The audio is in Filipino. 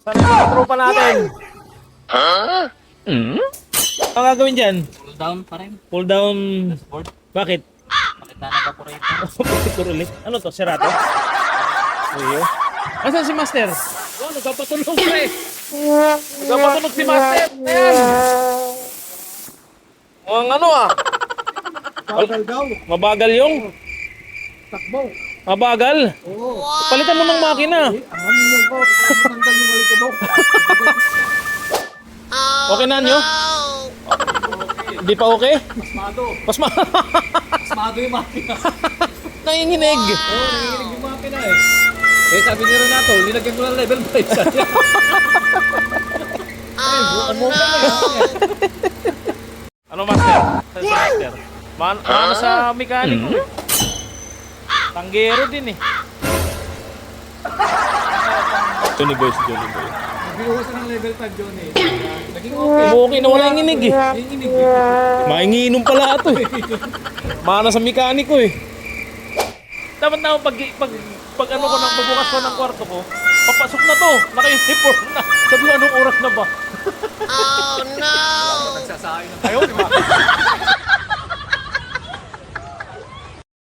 Sana yung mga tropa natin. Ano gagawin dyan? Cool down pa rin. Pull down. Dashboard. Bakit? Pakita na evaporator. Picture ulit. Ano to? Serato? Uyo. Asan si Master? Oh, nagpapatulog pre. Nagpapatulog si Master. Ayan. Ang ano ah. Bagal daw. Mabagal yung. Takbo. Mabagal. Oo. Palitan mo ng makina. Ang hangin ko. Tanggal yung malikabok. Okay na nyo? Hindi pa okay? Pasmado. Pasma. Pasmado yung makina. Nanginginig. Oo, nanginginig yung makina eh. Eh sabi ni Renato, linagyan mo ng level 5 siya. Ano Master? Saan si Master? Ano sa mekaniko eh. Tanggero din eh. Johnny Boys, Johnny Boys. Binuhusan ng level 5 Johnny. Naging okay. Okay na wala yung nginig eh. Nanginginig eh. Mainginom pala ito eh. Mana sa mekaniko eh. Dapat na pag ano ko nang pagbukas ko ng kwarto ko, papasok na to. Naka-uniform na. Sabi ko anong oras na ba? Nagsasahay na tayo, di ba?